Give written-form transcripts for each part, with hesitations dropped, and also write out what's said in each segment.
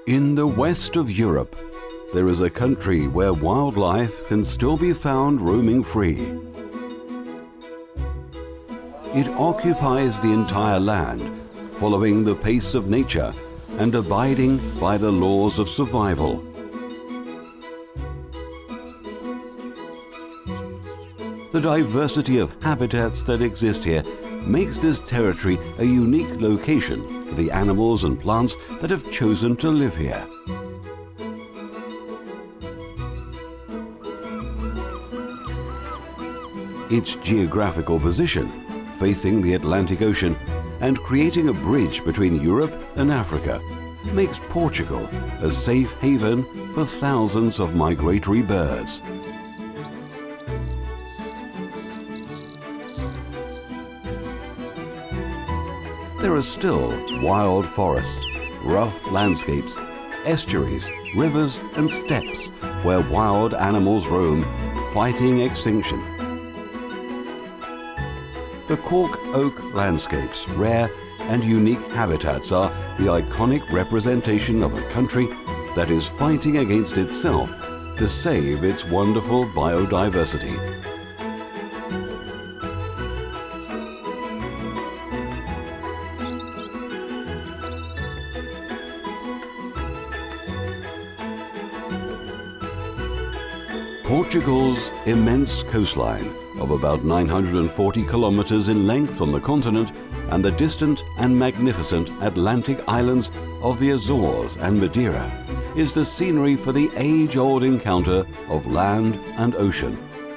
In the west of Europe, there is a country where wildlife can still be found roaming free. It occupies the entire land, following the pace of nature and abiding by the laws of survival. The diversity of habitats that exist here makes this territory a unique location for the animals and plants that have chosen to live here. Its geographical position, facing the Atlantic Ocean and creating a bridge between Europe and Africa, makes Portugal a safe haven for thousands of migratory birds. There are still wild forests, rough landscapes, estuaries, rivers and steppes where wild animals roam, fighting extinction. The cork oak landscapes, rare and unique habitats, are the iconic representation of a country that is fighting against itself to save its wonderful biodiversity. Portugal's immense coastline of about 940 kilometers in length on the continent and the distant and magnificent Atlantic islands of the Azores and Madeira is the scenery for the age-old encounter of land and ocean,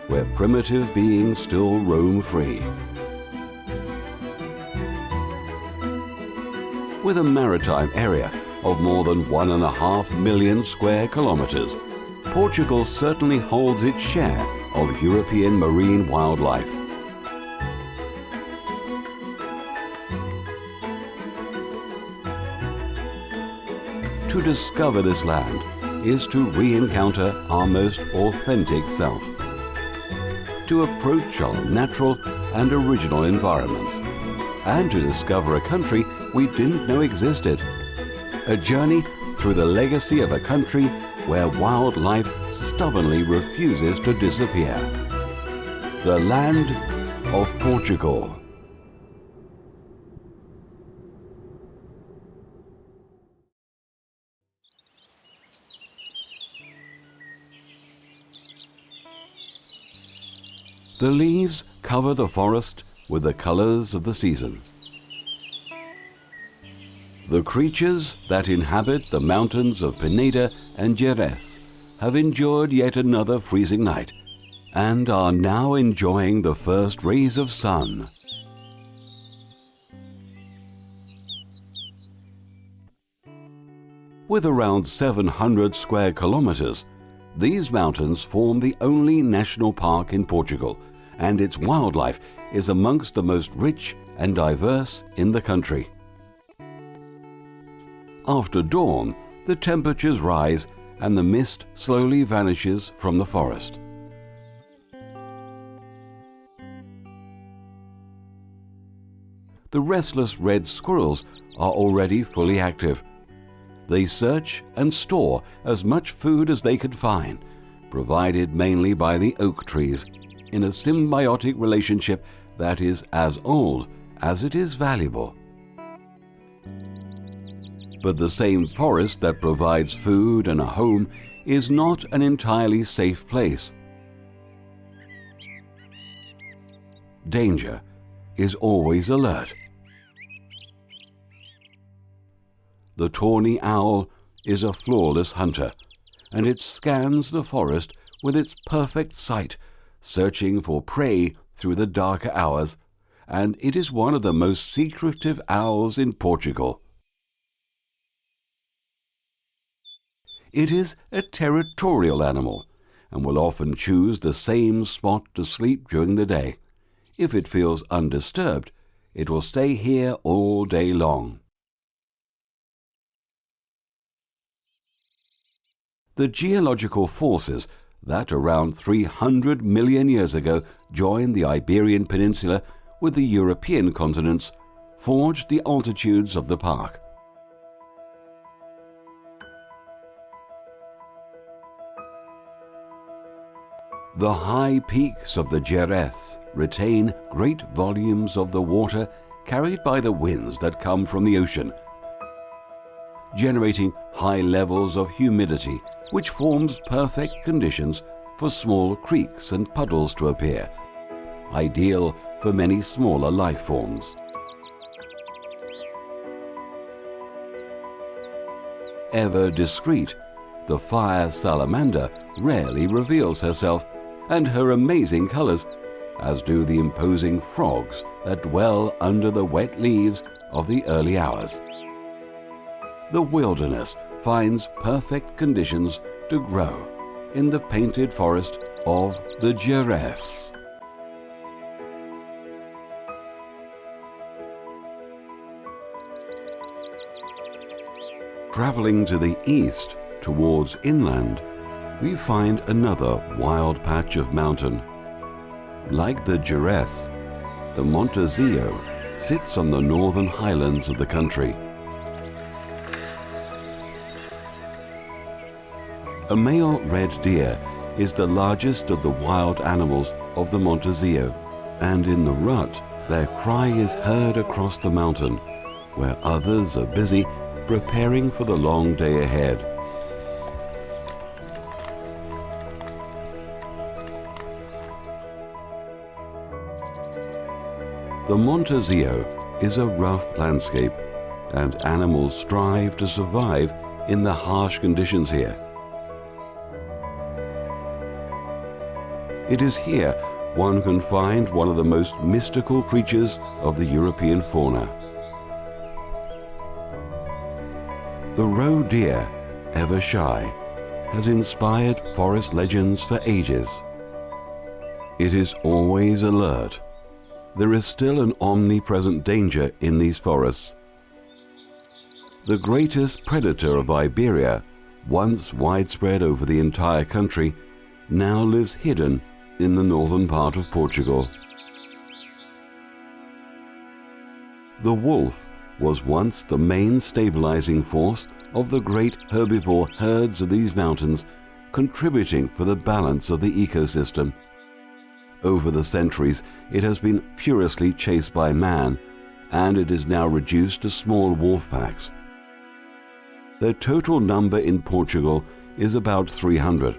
where primitive beings still roam free. With a maritime area of more than 1.5 million square kilometers, Portugal certainly holds its share of European marine wildlife. To discover this land is to re-encounter our most authentic self, to approach our natural and original environments, and to discover a country we didn't know existed. A journey through the legacy of a country where wildlife stubbornly refuses to disappear. The land of Portugal. The leaves cover the forest with the colors of the season. The creatures that inhabit the mountains of Pineda and Jerez have endured yet another freezing night and are now enjoying the first rays of sun. With around 700 square kilometers, these mountains form the only national park in Portugal, and its wildlife is amongst the most rich and diverse in the country. After dawn, the temperatures rise and the mist slowly vanishes from the forest. The restless red squirrels are already fully active. They search and store as much food as they could find, provided mainly by the oak trees, in a symbiotic relationship that is as old as it is valuable. But the same forest that provides food and a home is not an entirely safe place. Danger is always alert. The tawny owl is a flawless hunter, and it scans the forest with its perfect sight, searching for prey through the darker hours, and it is one of the most secretive owls in Portugal. It is a territorial animal and will often choose the same spot to sleep during the day. If it feels undisturbed, it will stay here all day long. The geological forces that around 300 million years ago joined the Iberian Peninsula with the European continents forged the altitudes of the park. The high peaks of the Jerez retain great volumes of the water carried by the winds that come from the ocean, generating high levels of humidity, which forms perfect conditions for small creeks and puddles to appear, ideal for many smaller life forms. Ever discreet, the fire salamander rarely reveals herself and her amazing colors, as do the imposing frogs that dwell under the wet leaves of the early hours. The wilderness finds perfect conditions to grow in the painted forest of the Jerez. Traveling to the east towards inland, we find another wild patch of mountain. Like the Jerez, the Montezio sits on the northern highlands of the country. A male red deer is the largest of the wild animals of the Montezio, and in the rut their cry is heard across the mountain, where others are busy preparing for the long day ahead. The Montezio is a rough landscape, and animals strive to survive in the harsh conditions here. It is here one can find one of the most mystical creatures of the European fauna. The roe deer, ever shy, has inspired forest legends for ages. It is always alert. There is still an omnipresent danger in these forests. The greatest predator of Iberia, once widespread over the entire country, now lives hidden in the northern part of Portugal. The wolf was once the main stabilizing force of the great herbivore herds of these mountains, contributing for the balance of the ecosystem. Over the centuries, it has been furiously chased by man, and it is now reduced to small wolf packs. Their total number in Portugal is about 300.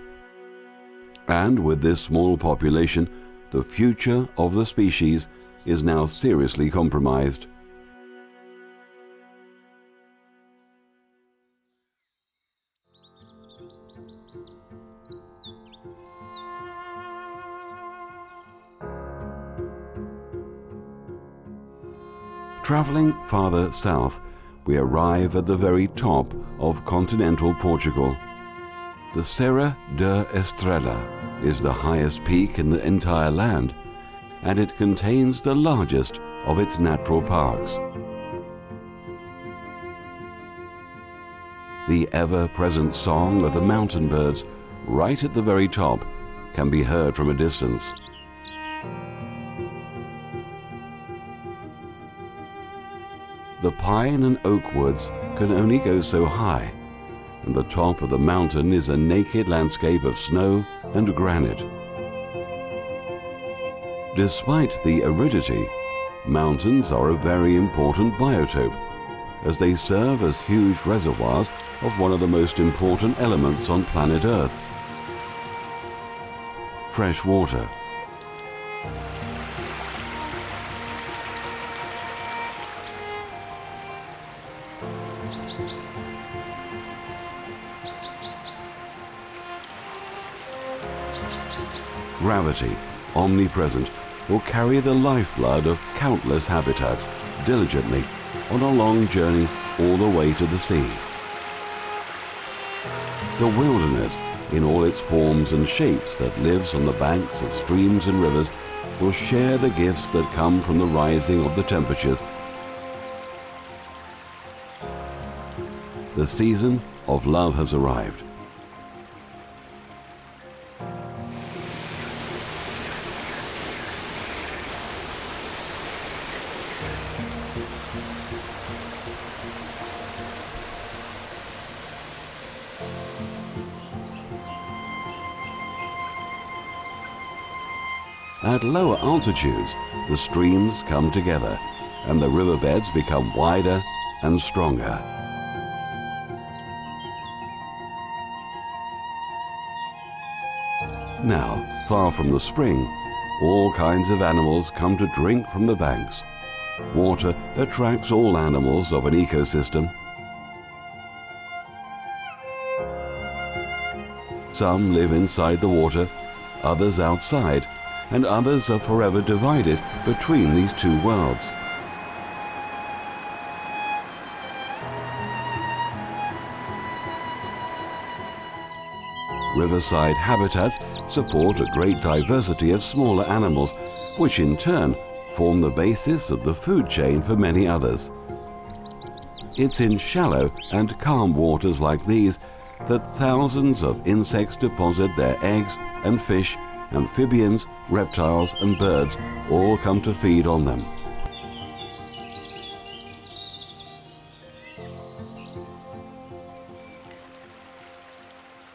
And with this small population, the future of the species is now seriously compromised. Traveling farther south, we arrive at the very top of continental Portugal. The Serra da Estrela is the highest peak in the entire land, and it contains the largest of its natural parks. The ever-present song of the mountain birds, right at the very top, can be heard from a distance. The pine and oak woods can only go so high, and the top of the mountain is a naked landscape of snow and granite. Despite the aridity, mountains are a very important biotope, as they serve as huge reservoirs of one of the most important elements on planet Earth: fresh water. Gravity, omnipresent, will carry the lifeblood of countless habitats diligently on a long journey all the way to the sea. The wilderness, in all its forms and shapes that lives on the banks of streams and rivers, will share the gifts that come from the rising of the temperatures. The season of love has arrived. At lower altitudes, the streams come together and the riverbeds become wider and stronger. Now, far from the spring, all kinds of animals come to drink from the banks. Water attracts all animals of an ecosystem. Some live inside the water, others outside, and others are forever divided between these two worlds. Riverside habitats support a great diversity of smaller animals, which in turn form the basis of the food chain for many others. It's in shallow and calm waters like these that thousands of insects deposit their eggs, and fish, amphibians, reptiles and birds all come to feed on them.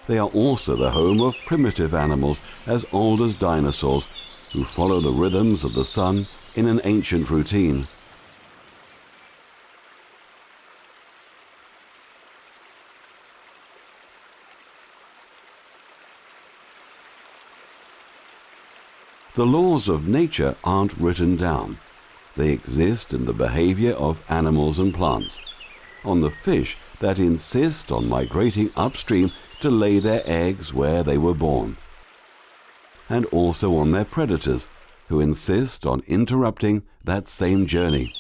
They are also the home of primitive animals as old as dinosaurs, who follow the rhythms of the sun in an ancient routine. The laws of nature aren't written down. They exist in the behavior of animals and plants, on the fish that insist on migrating upstream to lay their eggs where they were born, and also on their predators, who insist on interrupting that same journey.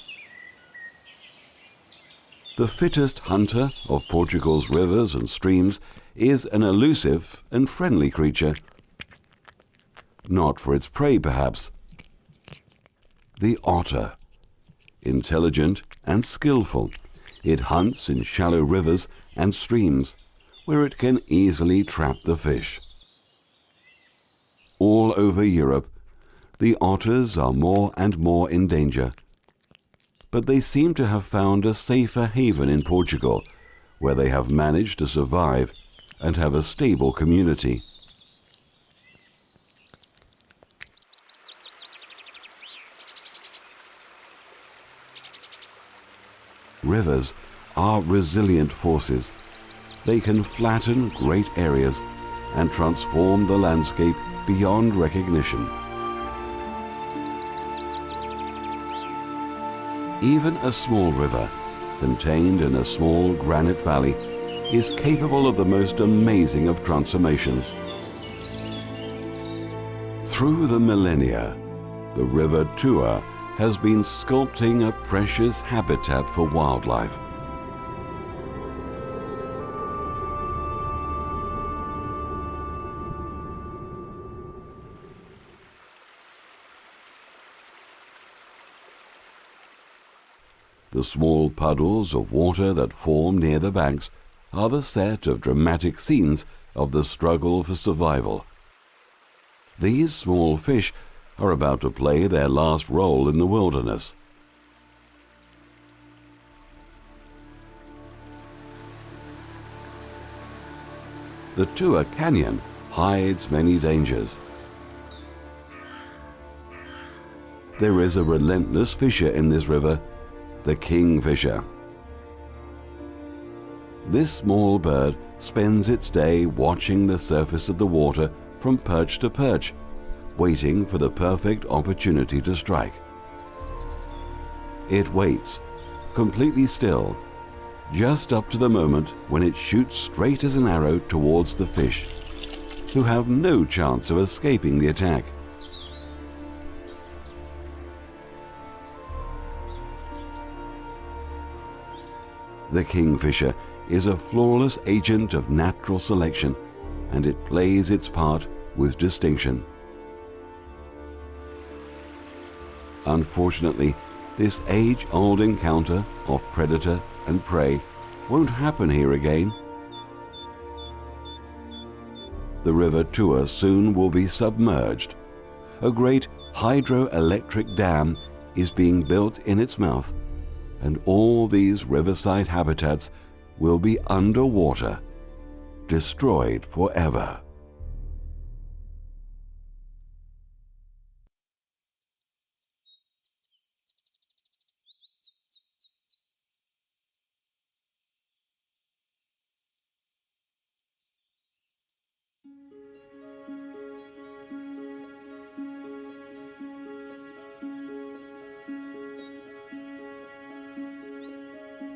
The fittest hunter of Portugal's rivers and streams is an elusive and friendly creature. Not for its prey, perhaps. The otter. Intelligent and skillful, it hunts in shallow rivers and streams, where it can easily trap the fish. All over Europe, the otters are more and more in danger, but they seem to have found a safer haven in Portugal, where they have managed to survive and have a stable community. Rivers are resilient forces. They can flatten great areas and transform the landscape beyond recognition. Even a small river, contained in a small granite valley, is capable of the most amazing of transformations. Through the millennia, the River Tua has been sculpting a precious habitat for wildlife. The small puddles of water that form near the banks are the set of dramatic scenes of the struggle for survival. These small fish are about to play their last role in the wilderness. The Tua Canyon hides many dangers. There is a relentless fisher in this river, the kingfisher. This small bird spends its day watching the surface of the water from perch to perch, waiting for the perfect opportunity to strike. It waits, completely still, just up to the moment when it shoots straight as an arrow towards the fish, who have no chance of escaping the attack. The kingfisher is a flawless agent of natural selection, and it plays its part with distinction. Unfortunately, this age-old encounter of predator and prey won't happen here again. The River Tua soon will be submerged. A great hydroelectric dam is being built in its mouth, and all these riverside habitats will be underwater, destroyed forever.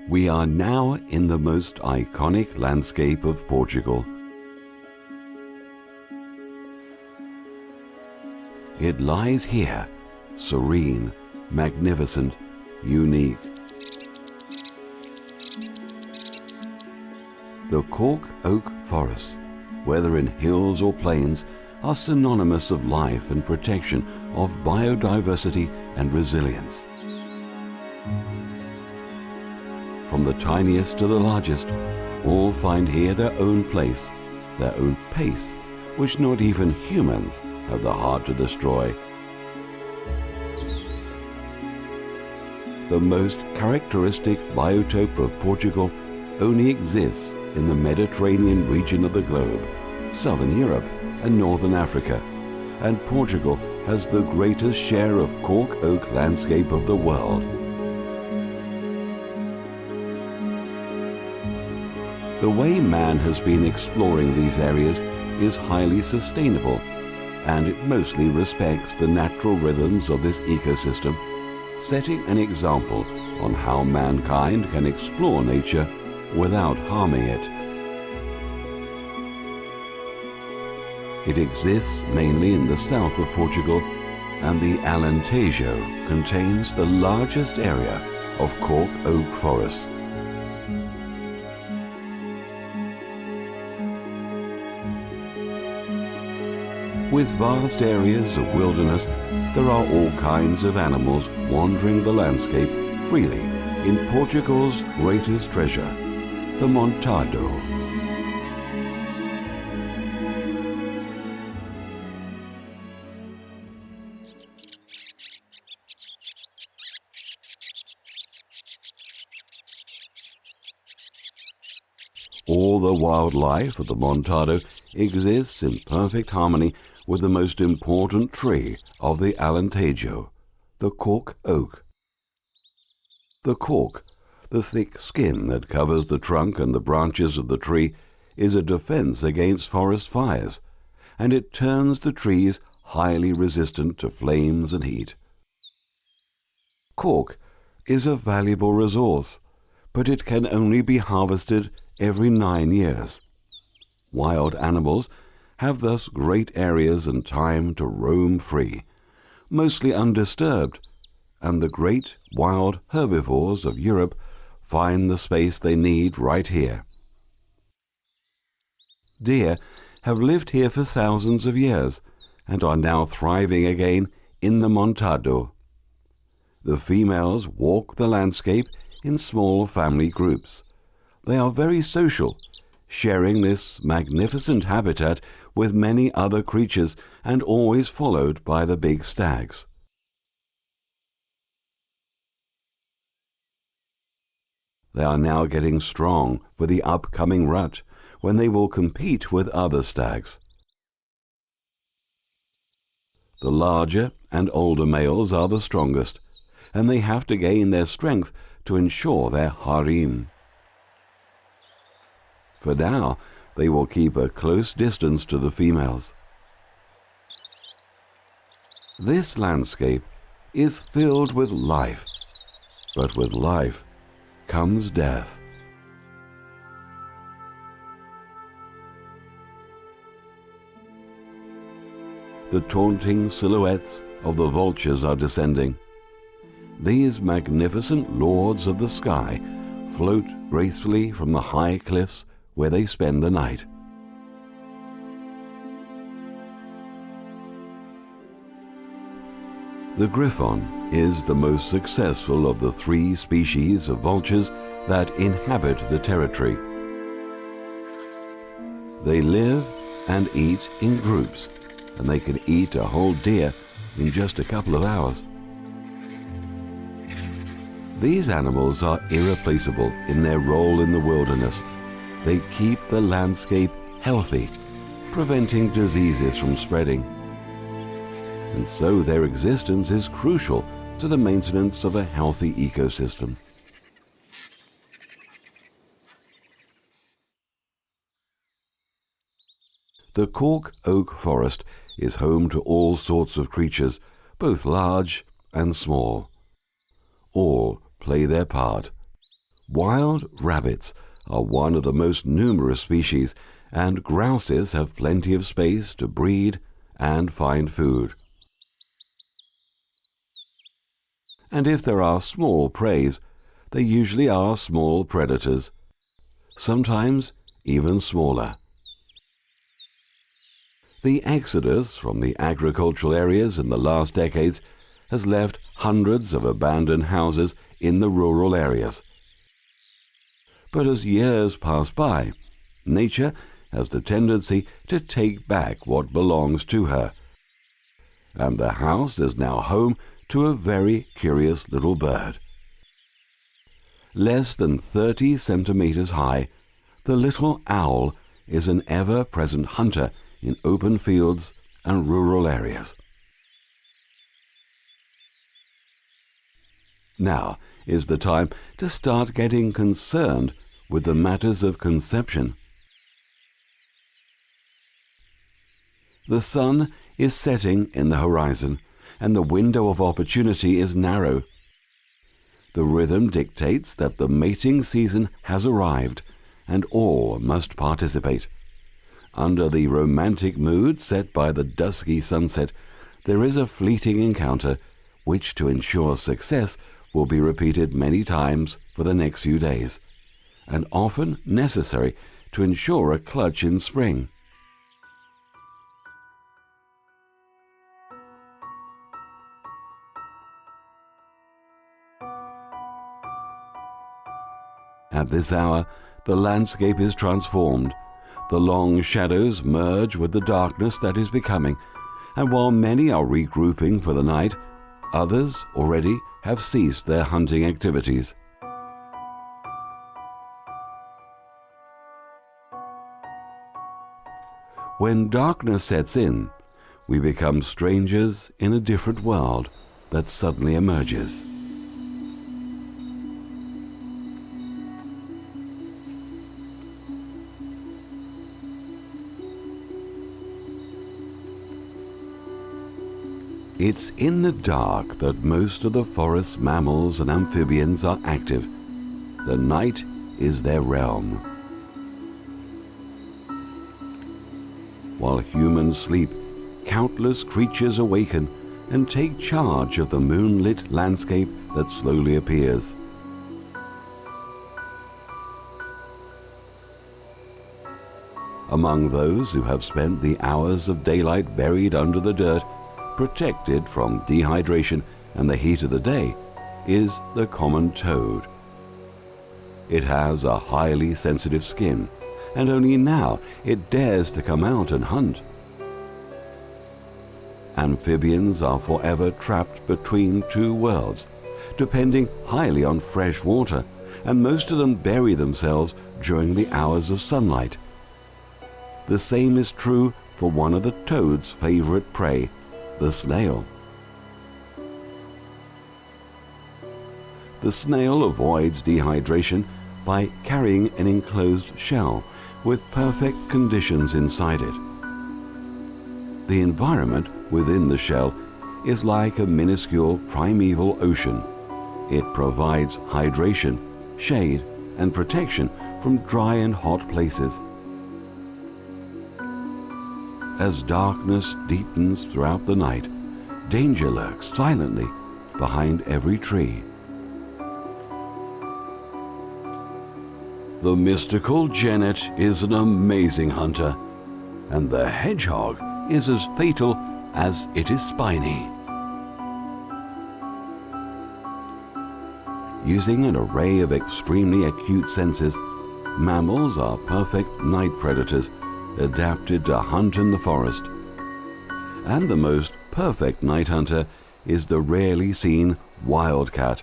We are now in the most iconic landscape of Portugal. It lies here, serene, magnificent, unique. The cork oak forests, whether in hills or plains, are synonymous of life and protection, of biodiversity and resilience. From the tiniest to the largest, all find here their own place, their own pace, which not even humans have the heart to destroy. The most characteristic biotope of Portugal only exists in the Mediterranean region of the globe, Southern Europe and Northern Africa, and Portugal has the greatest share of cork oak landscape of the world. The way man has been exploring these areas is highly sustainable, and it mostly respects the natural rhythms of this ecosystem, setting an example on how mankind can explore nature without harming it. It exists mainly in the south of Portugal, and the Alentejo contains the largest area of cork oak forests. With vast areas of wilderness, there are all kinds of animals wandering the landscape freely in Portugal's greatest treasure, the montado. All the wildlife of the montado exists in perfect harmony with the most important tree of the Alentejo, the cork oak. The cork, the thick skin that covers the trunk and the branches of the tree, is a defense against forest fires, and it turns the trees highly resistant to flames and heat. Cork is a valuable resource, but it can only be harvested every 9 years. Wild animals have thus great areas and time to roam free, mostly undisturbed, and the great wild herbivores of Europe find the space they need right here. Deer have lived here for thousands of years and are now thriving again in the montado. The females walk the landscape in small family groups. They are very social, sharing this magnificent habitat with many other creatures and always followed by the big stags. They are now getting strong for the upcoming rut, when they will compete with other stags. The larger and older males are the strongest, and they have to gain their strength to ensure their harem. For now, they will keep a close distance to the females. This landscape is filled with life, but with life comes death. The taunting silhouettes of the vultures are descending. These magnificent lords of the sky float gracefully from the high cliffs where they spend the night. The griffon is the most successful of the 3 species of vultures that inhabit the territory. They live and eat in groups, and they can eat a whole deer in just a couple of hours. These animals are irreplaceable in their role in the wilderness. They keep the landscape healthy, preventing diseases from spreading. And so their existence is crucial to the maintenance of a healthy ecosystem. The cork oak forest is home to all sorts of creatures, both large and small. All play their part. Wild rabbits are one of the most numerous species, and grouses have plenty of space to breed and find food. And if there are small preys, there usually are small predators, sometimes even smaller. The exodus from the agricultural areas in the last decades has left hundreds of abandoned houses in the rural areas. But as years pass by, nature has the tendency to take back what belongs to her, and the house is now home to a very curious little bird. Less than 30 centimeters high, the little owl is an ever-present hunter in open fields and rural areas. Now is the time to start getting concerned with the matters of conception. The sun is setting in the horizon, and the window of opportunity is narrow. The rhythm dictates that the mating season has arrived, and all must participate. Under the romantic mood set by the dusky sunset, there is a fleeting encounter which, to ensure success, will be repeated many times for the next few days, and often necessary to ensure a clutch in spring. At this hour, the landscape is transformed. The long shadows merge with the darkness that is becoming, and while many are regrouping for the night, others already have ceased their hunting activities. When darkness sets in, we become strangers in a different world that suddenly emerges. It's in the dark that most of the forest mammals and amphibians are active. The night is their realm. While humans sleep, countless creatures awaken and take charge of the moonlit landscape that slowly appears. Among those who have spent the hours of daylight buried under the dirt, protected from dehydration and the heat of the day, is the common toad. It has a highly sensitive skin, and only now it dares to come out and hunt. Amphibians are forever trapped between two worlds, depending highly on fresh water, and most of them bury themselves during the hours of sunlight. The same is true for one of the toad's favorite prey, the snail. The snail avoids dehydration by carrying an enclosed shell with perfect conditions inside it. The environment within the shell is like a minuscule primeval ocean. It provides hydration, shade, and protection from dry and hot places. As darkness deepens throughout the night, danger lurks silently behind every tree. The mystical genet is an amazing hunter, and the hedgehog is as fatal as it is spiny. Using an array of extremely acute senses, mammals are perfect night predators, adapted to hunt in the forest. And the most perfect night hunter is the rarely seen wildcat.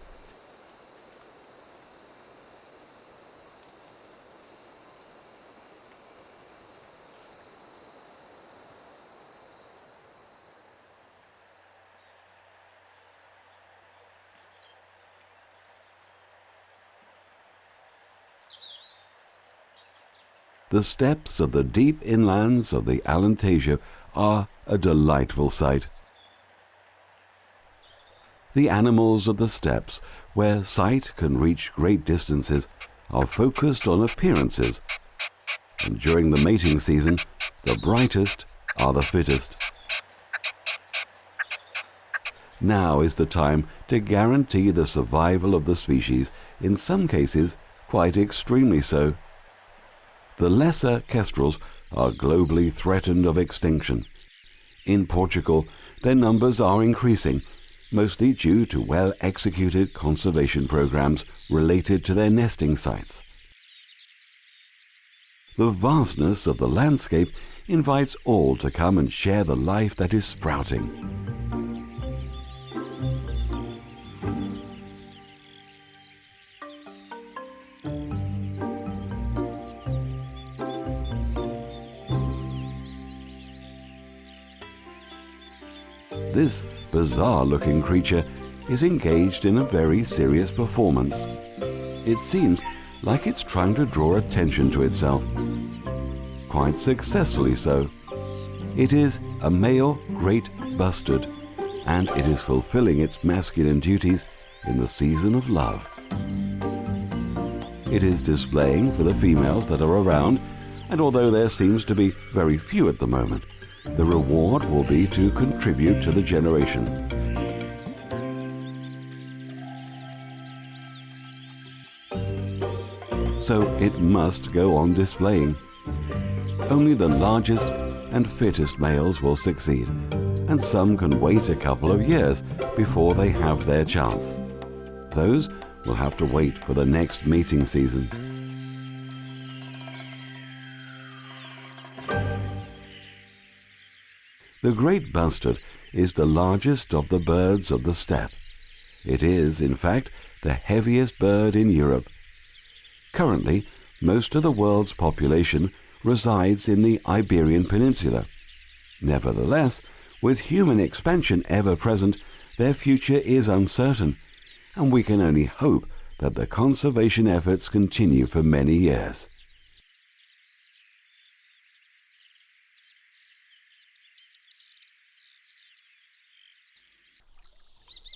The steppes of the deep inlands of the Alentejo are a delightful sight. The animals of the steppes where sight can reach great distances, are focused on appearances, and during the mating season, the brightest are the fittest. Now is the time to guarantee the survival of the species, in some cases quite extremely so. The lesser kestrels are globally threatened of extinction. In Portugal, their numbers are increasing, mostly due to well-executed conservation programs related to their nesting sites. The vastness of the landscape invites all to come and share the life that is sprouting. This bizarre-looking creature is engaged in a very serious performance. It seems like it's trying to draw attention to itself. Quite successfully so. It is a male great bustard, and it is fulfilling its masculine duties in the season of love. It is displaying for the females that are around, and although there seems to be very few at the moment, the reward will be to contribute to the generation. So it must go on displaying. Only the largest and fittest males will succeed, and some can wait a couple of years before they have their chance. Those will have to wait for the next mating season. The great bustard is the largest of the birds of the steppe. It is, in fact, the heaviest bird in Europe. Currently, most of the world's population resides in the Iberian Peninsula. Nevertheless, with human expansion ever present, their future is uncertain, and we can only hope that the conservation efforts continue for many years.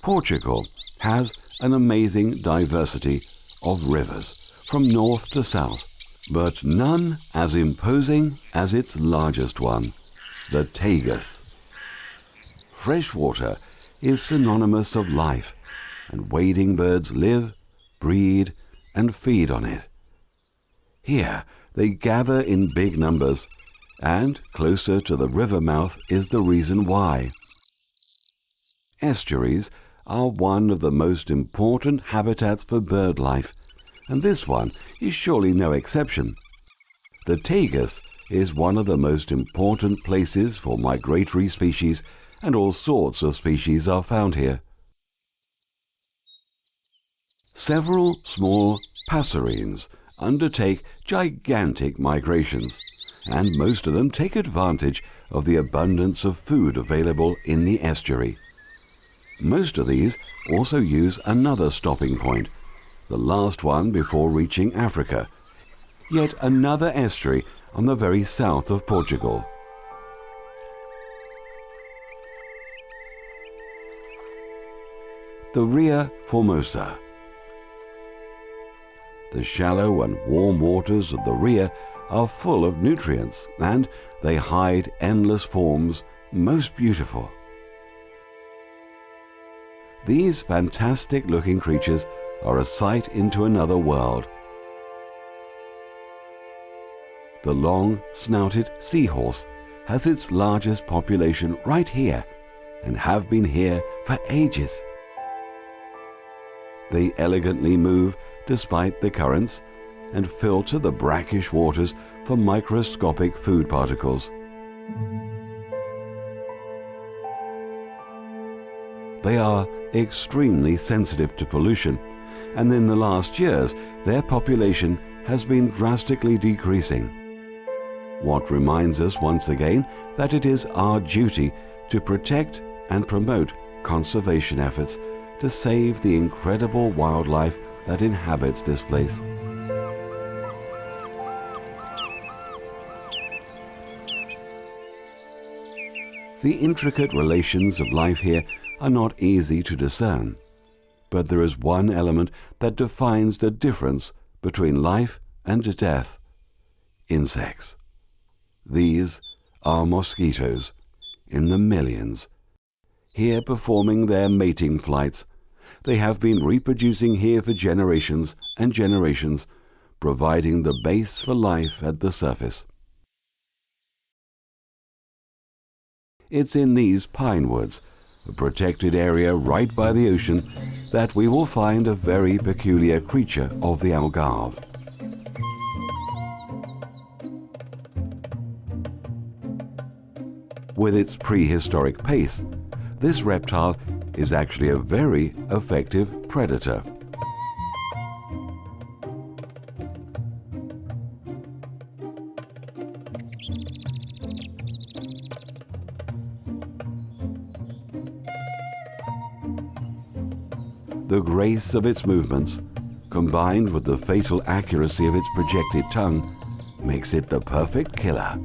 Portugal has an amazing diversity of rivers from north to south, but none as imposing as its largest one, the Tagus. Fresh water is synonymous of life, and wading birds live, breed, and feed on it. Here they gather in big numbers, and closer to the river mouth is the reason why. Estuaries are one of the most important habitats for bird life, and this one is surely no exception. The Tagus is one of the most important places for migratory species, and all sorts of species are found here. Several small passerines undertake gigantic migrations, and most of them take advantage of the abundance of food available in the estuary. Most of these also use another stopping point, the last one before reaching Africa, yet another estuary on the very south of Portugal. The Ria Formosa. The shallow and warm waters of the Ria are full of nutrients, and they hide endless forms, most beautiful. These fantastic-looking creatures are a sight into another world. The long-snouted seahorse has its largest population right here, and have been here for ages. They elegantly move despite the currents, and filter the brackish waters for microscopic food particles. They are extremely sensitive to pollution, and in the last years their population has been drastically decreasing. What reminds us once again that it is our duty to protect and promote conservation efforts to save the incredible wildlife that inhabits this place. The intricate relations of life here are not easy to discern. But there is one element that defines the difference between life and death: insects. These are mosquitoes, in the millions. Here performing their mating flights, they have been reproducing here for generations and generations, providing the base for life at the surface. It's in these pine woods, a protected area right by the ocean, that we will find a very peculiar creature of the Algarve. With its prehistoric pace, this reptile is actually a very effective predator. The grace of its movements, combined with the fatal accuracy of its projected tongue, makes it the perfect killer.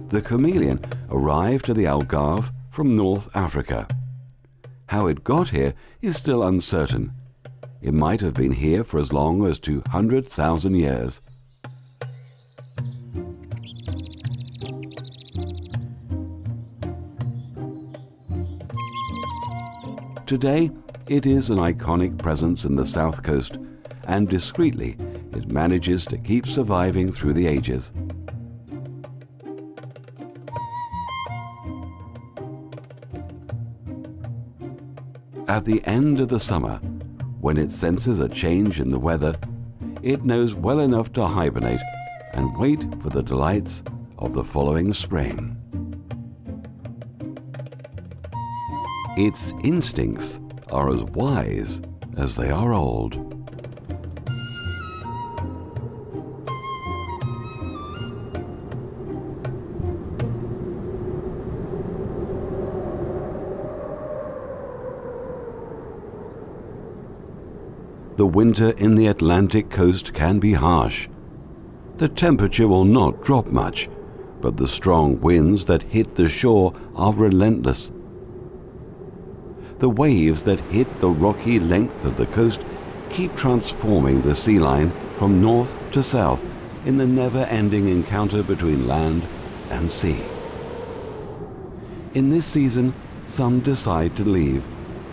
The chameleon arrived to the Algarve from North Africa. How it got here is still uncertain. It might have been here for as long as 200,000 years. Today, it is an iconic presence in the south coast, and discreetly, it manages to keep surviving through the ages. At the end of the summer, when it senses a change in the weather, it knows well enough to hibernate and wait for the delights of the following spring. Its instincts are as wise as they are old. The winter in the Atlantic coast can be harsh. The temperature will not drop much, but the strong winds that hit the shore are relentless. The waves that hit the rocky length of the coast keep transforming the sea line from north to south in the never-ending encounter between land and sea. In this season, some decide to leave,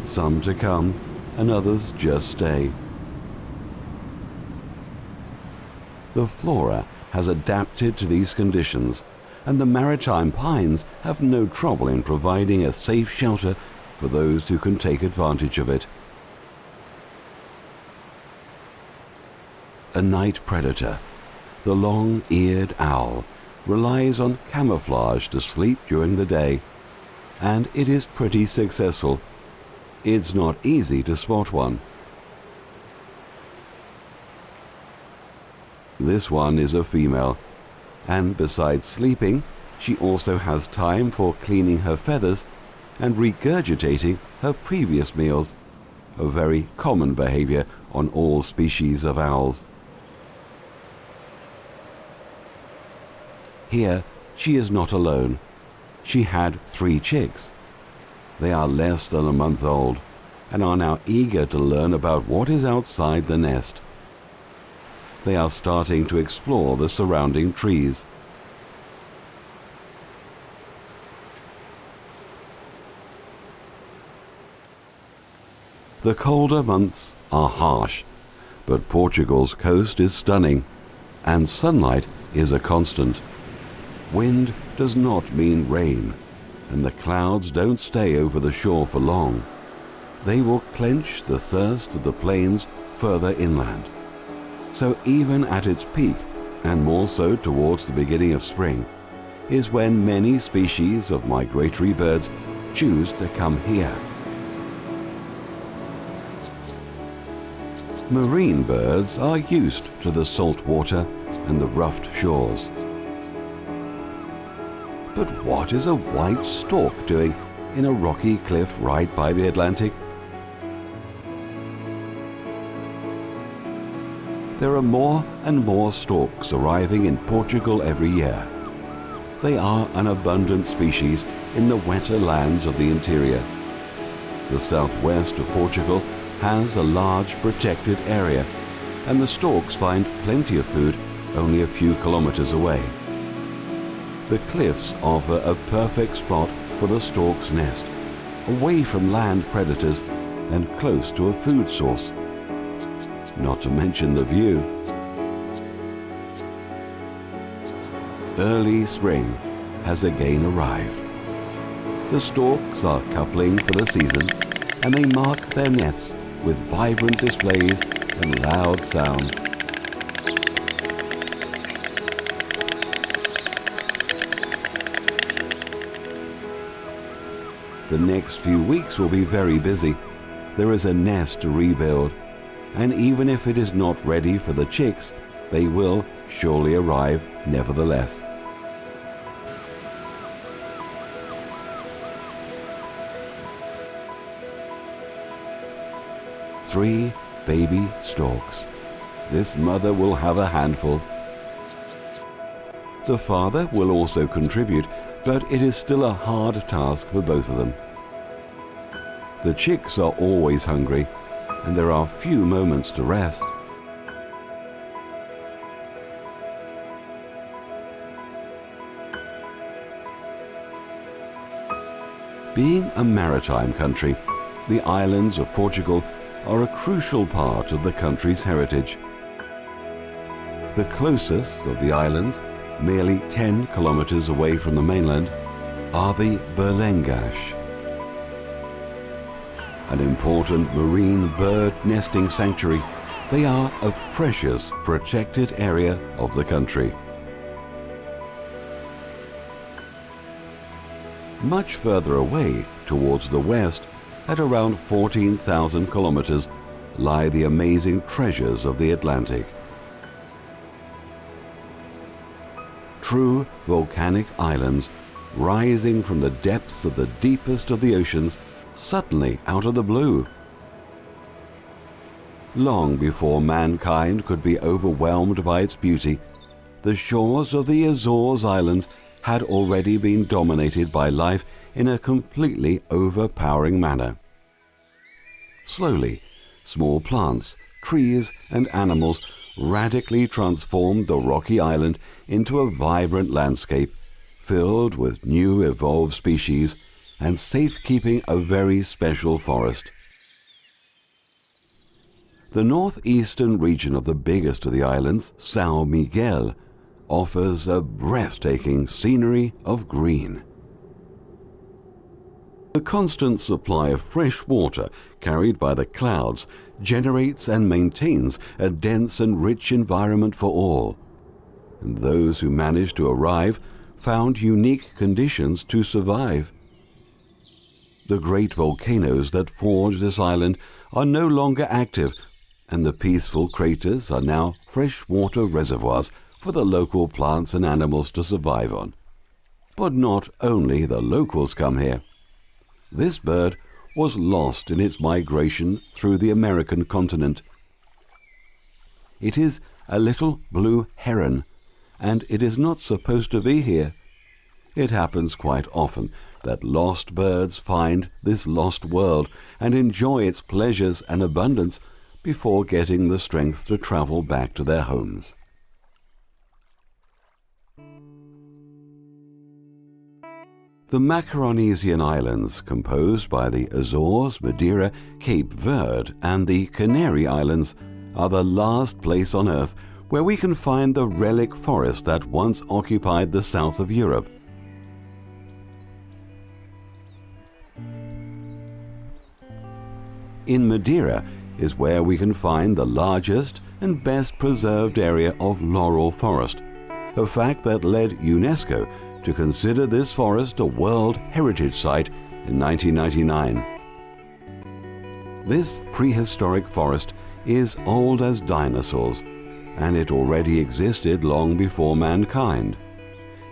some to come, and others just stay. The flora has adapted to these conditions, and the maritime pines have no trouble in providing a safe shelter for those who can take advantage of it. A night predator, the long-eared owl, relies on camouflage to sleep during the day, and it is pretty successful. It's not easy to spot one. This one is a female, and besides sleeping, she also has time for cleaning her feathers and regurgitating her previous meals, a very common behavior on all species of owls. Here, she is not alone. She had 3 chicks. They are less than a month old and are now eager to learn about what is outside the nest. They are starting to explore the surrounding trees. The colder months are harsh, but Portugal's coast is stunning, and sunlight is a constant. Wind does not mean rain, and the clouds don't stay over the shore for long. They will quench the thirst of the plains further inland. So even at its peak, and more so towards the beginning of spring, is when many species of migratory birds choose to come here. Marine birds are used to the salt water and the roughed shores. But what is a white stork doing in a rocky cliff right by the Atlantic? There are more and more storks arriving in Portugal every year. They are an abundant species in the wetter lands of the interior. The southwest of Portugal has a large protected area, and the storks find plenty of food only a few kilometers away. The cliffs offer a perfect spot for the stork's nest, away from land predators and close to a food source. Not to mention the view. Early spring has again arrived. The storks are coupling for the season, and they mark their nests with vibrant displays and loud sounds. The next few weeks will be very busy. There is a nest to rebuild, and even if it is not ready for the chicks, they will surely arrive nevertheless. Three baby storks. This mother will have a handful. The father will also contribute, but it is still a hard task for both of them. The chicks are always hungry, and there are few moments to rest. Being a maritime country, the islands of Portugal are a crucial part of the country's heritage. The closest of the islands, merely 10 kilometers away from the mainland, are the Berlengas, an important marine bird nesting sanctuary. They are a precious protected area of the country. Much further away, towards the west, at around 14,000 kilometers, lie the amazing treasures of the Atlantic. True volcanic islands rising from the depths of the deepest of the oceans, suddenly out of the blue. Long before mankind could be overwhelmed by its beauty, the shores of the Azores Islands had already been dominated by life in a completely overpowering manner. Slowly, small plants, trees, and animals radically transformed the rocky island into a vibrant landscape filled with new evolved species and safekeeping a very special forest. The northeastern region of the biggest of the islands, São Miguel, offers a breathtaking scenery of green. The constant supply of fresh water carried by the clouds generates and maintains a dense and rich environment for all, and those who managed to arrive found unique conditions to survive. The great volcanoes that forged this island are no longer active, and the peaceful craters are now freshwater reservoirs for the local plants and animals to survive on. But not only the locals come here. This bird was lost in its migration through the American continent. It is a little blue heron, and it is not supposed to be here. It happens quite often that lost birds find this lost world and enjoy its pleasures and abundance before getting the strength to travel back to their homes. The Macaronesian Islands, composed by the Azores, Madeira, Cape Verde, and the Canary Islands, are the last place on Earth where we can find the relic forest that once occupied the south of Europe. In Madeira is where we can find the largest and best preserved area of laurel forest, a fact that led UNESCO to consider this forest a World Heritage Site in 1999. This prehistoric forest is old as dinosaurs, and it already existed long before mankind.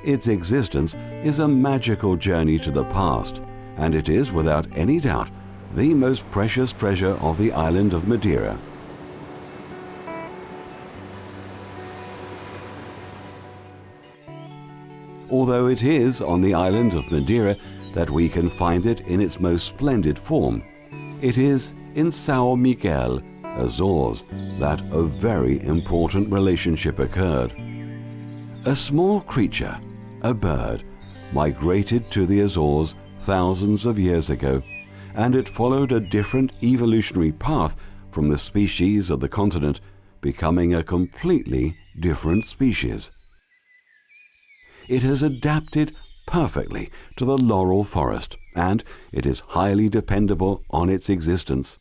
Its existence is a magical journey to the past, and it is without any doubt the most precious treasure of the island of Madeira. although it is on the island of Madeira that we can find it in its most splendid form. It is in São Miguel, Azores, that a very important relationship occurred. A small creature, a bird, migrated to the Azores thousands of years ago, and it followed a different evolutionary path from the species of the continent, becoming a completely different species. It has adapted perfectly to the laurel forest, and it is highly dependable on its existence.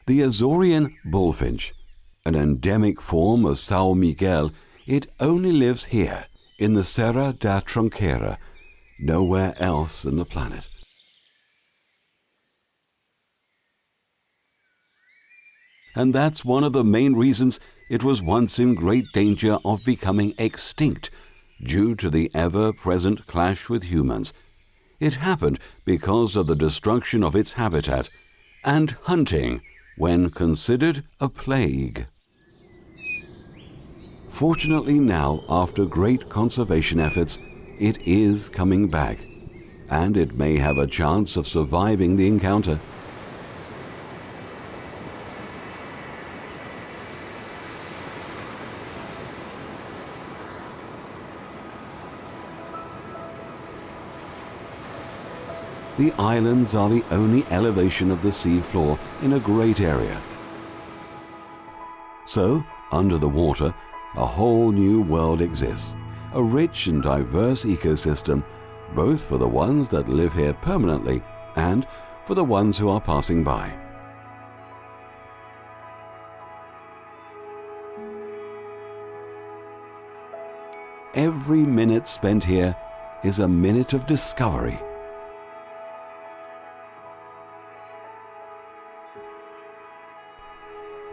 The Azorean bullfinch, an endemic form of São Miguel, it only lives here in the Serra da Tronqueira, nowhere else on the planet. And that's one of the main reasons it was once in great danger of becoming extinct due to the ever-present clash with humans. It happened because of the destruction of its habitat and hunting, when considered a plague. Fortunately now, after great conservation efforts, it is coming back, and it may have a chance of surviving the encounter. The islands are the only elevation of the sea floor in a great area. So, under the water, a whole new world exists, a rich and diverse ecosystem, both for the ones that live here permanently and for the ones who are passing by. Every minute spent here is a minute of discovery.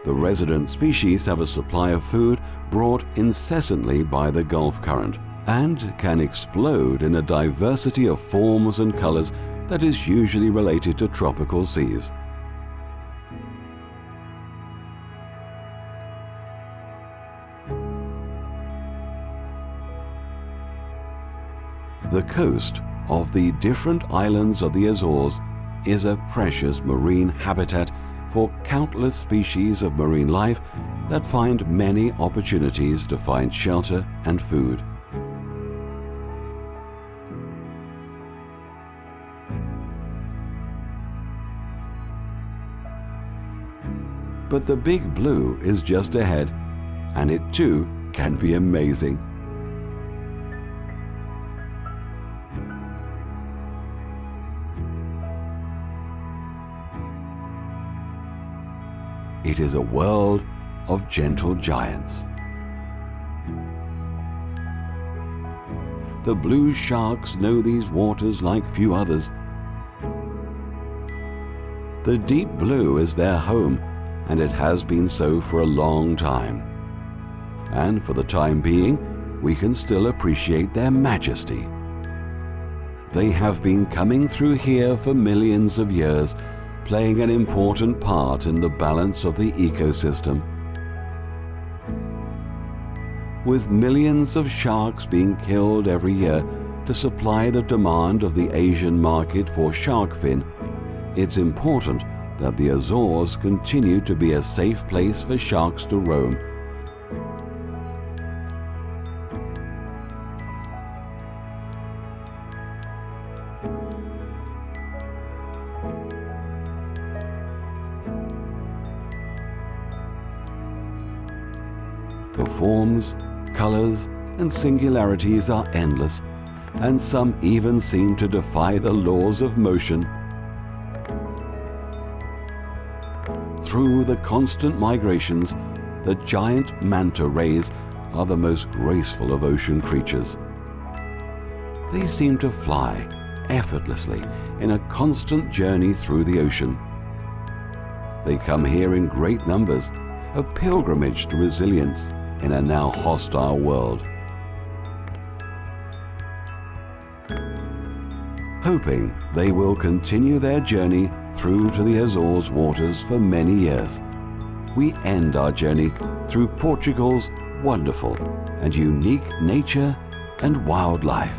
The resident species have a supply of food brought incessantly by the Gulf Current and can explode in a diversity of forms and colors that is usually related to tropical seas. The coast of the different islands of the Azores is a precious marine habitat for countless species of marine life that find many opportunities to find shelter and food. But the big blue is just ahead, and it too can be amazing. It is a world of gentle giants. The blue sharks know these waters like few others. The deep blue is their home, and it has been so for a long time. And for the time being, we can still appreciate their majesty. They have been coming through here for millions of years, playing an important part in the balance of the ecosystem. With millions of sharks being killed every year to supply the demand of the Asian market for shark fin, it's important that the Azores continue to be a safe place for sharks to roam. The forms, colors, and singularities are endless, and some even seem to defy the laws of motion. Through the constant migrations, the giant manta rays are the most graceful of ocean creatures. They seem to fly effortlessly in a constant journey through the ocean. They come here in great numbers, a pilgrimage to resilience in a now hostile world. Hoping they will continue their journey through to the Azores waters for many years, we end our journey through Portugal's wonderful and unique nature and wildlife.